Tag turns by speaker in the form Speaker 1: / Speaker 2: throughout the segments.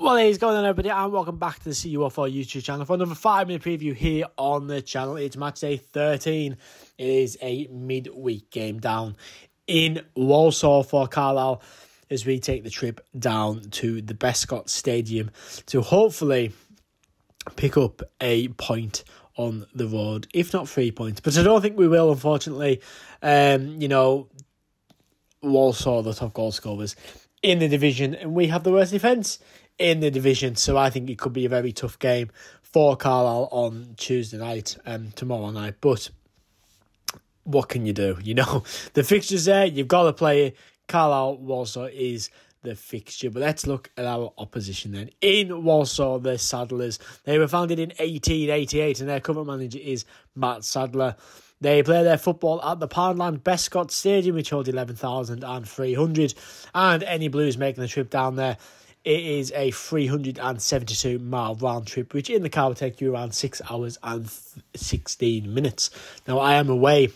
Speaker 1: Well, hey, what's going on, everybody, and welcome back to the CUFC YouTube channel for another 5-minute preview here on the channel. It's Matchday 13. It is a midweek game down in Walsall for Carlisle as we take the trip down to the Bescott Stadium to hopefully pick up a point on the road, if not 3 points. But I don't think we will, unfortunately. Walsall, the top goal scorers in the division, and we have the worst defence in the division, so I think it could be a very tough game for Carlisle on Tuesday night, tomorrow night. But what can you do? You know, the fixture's there, you've got to play it. Carlisle Walsall is the fixture. But let's look at our opposition then. In Walsall, the Saddlers. They were founded in 1888, and their current manager is Matt Sadler. They play their football at the Poundland Bescott Stadium, which holds 11,300, and any Blues making the trip down there, it is a 372-mile round trip, which in the car will take you around 6 hours and 16 minutes. Now, I am away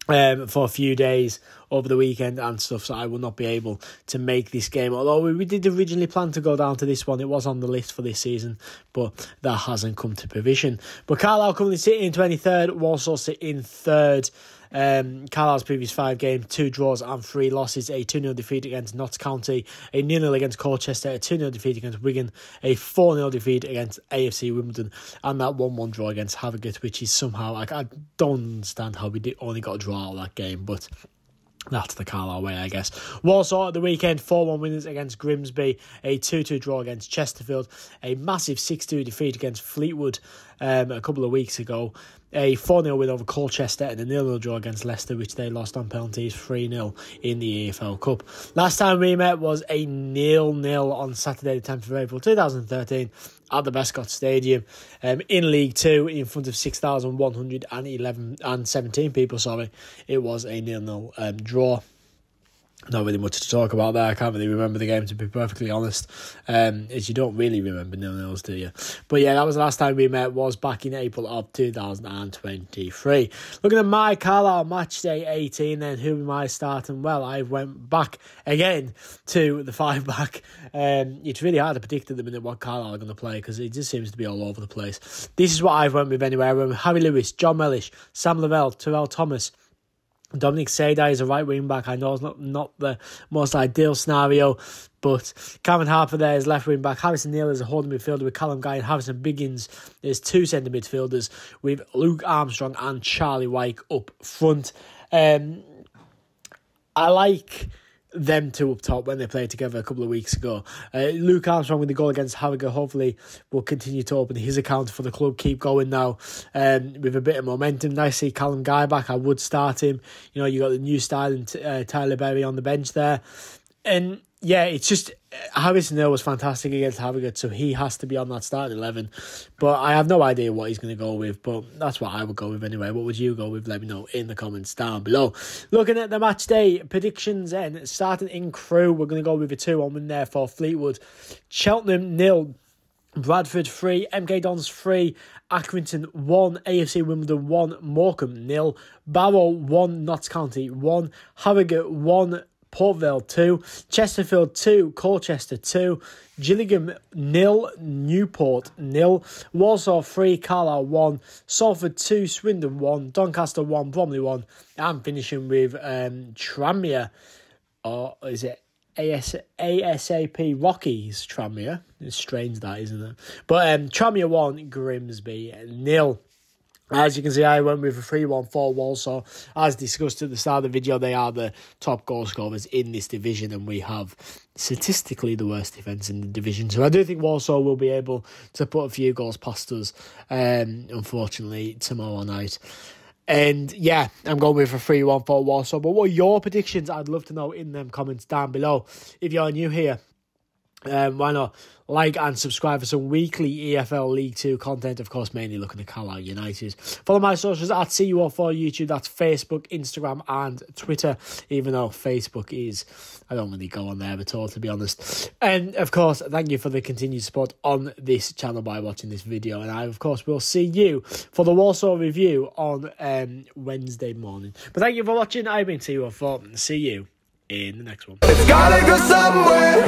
Speaker 1: for a few days over the weekend and stuff, so I will not be able to make this game. Although we did originally plan to go down to this one, it was on the list for this season, but that hasn't come to provision. But Carlisle currently sit in 23rd, Walsall sit in 3rd. Carlisle's previous 5 games, 2 draws and 3 losses, a 2-0 defeat against Notts County, a 0-0 against Colchester, a 2-0 defeat against Wigan, a 4-0 defeat against AFC Wimbledon, and that 1-1 draw against Harrogate, which is somehow, I don't understand how we only got a draw out of that game, but that's the Carlisle way, I guess. Walsall at the weekend, 4-1 winners against Grimsby, a 2-2 draw against Chesterfield, a massive 6-2 defeat against Fleetwood a couple of weeks ago, a 4-0 win over Colchester, and a 0-0 draw against Leicester, which they lost on penalties 3-0 in the EFL Cup. Last time we met was a 0-0 on Saturday the 10th of April 2013 at the Bescott Stadium in League 2 in front of 6,117 people. It was a 0-0 draw. Not really much to talk about there. I can't really remember the game, to be perfectly honest, as you don't really remember 0-0s, do you? But yeah, that was the last time we met, was back in April of 2023. Looking at my Carlisle Matchday 18 then, who am I starting? Well, I went back again to the 5-back. It's really hard to predict at the minute what Carlisle are going to play, because it just seems to be all over the place. This is what I've went with anyway. I went with Harry Lewis, John Mellish, Sam Lavelle, Terrell Thomas, Dominic Sadai is a right wing back. I know it's not the most ideal scenario, but Cameron Harper there is left wing back. Harrison Neal is a holding midfielder with Callum Guy, and Harrison Biggins is 2 centre midfielders with Luke Armstrong and Charlie Wyke up front. I like them two up top when they played together a couple of weeks ago. Luke Armstrong with the goal against Harrogate hopefully will continue to open his account for the club, keep going now with a bit of momentum. Nice to see Callum Guy back. I would start him. You know, you got the new style and Tyler Berry on the bench there. And yeah, it's just Harrison Neal was fantastic against Harrogate, so he has to be on that starting 11. But I have no idea what he's going to go with, but that's what I would go with anyway. What would you go with? Let me know in the comments down below. Looking at the match day predictions then, starting in Crewe, we're going to go with a 2-1 win there for Fleetwood. Cheltenham 0, Bradford 3, MK Dons 3, Accrington 1, AFC Wimbledon 1, Morecambe 0, Barrow 1, Notts County 1, Harrogate 1, Port Vale 2, Chesterfield 2, Colchester 2, Gillingham 0, Newport 0, Walsall 3, Carlisle 1, Salford 2, Swindon 1, Doncaster 1, Bromley 1, and finishing with Tranmere, or is it ASAP Rockies Tranmere? It's strange that, isn't it? But Tranmere 1, Grimsby 0. As you can see, I went with a 3-1 for Walsall. As discussed at the start of the video, they are the top goal scorers in this division, and we have statistically the worst defence in the division. So I do think Walsall will be able to put a few goals past us, unfortunately, tomorrow night. And yeah, I'm going with a 3-1 for Walsall. But what are your predictions? I'd love to know in them comments down below. If you're new here, why not like and subscribe for some weekly EFL League 2 content, of course, mainly looking at Carlisle United. Follow my socials at CUFC YouTube, that's Facebook, Instagram and Twitter, even though Facebook is, I don't really go on there at all, to be honest. And of course, thank you for the continued support on this channel by watching this video, and I of course will see you for the Walsall review on Wednesday morning. But thank you for watching. I've been CUFC, see you in the next one. It's gotta go somewhere.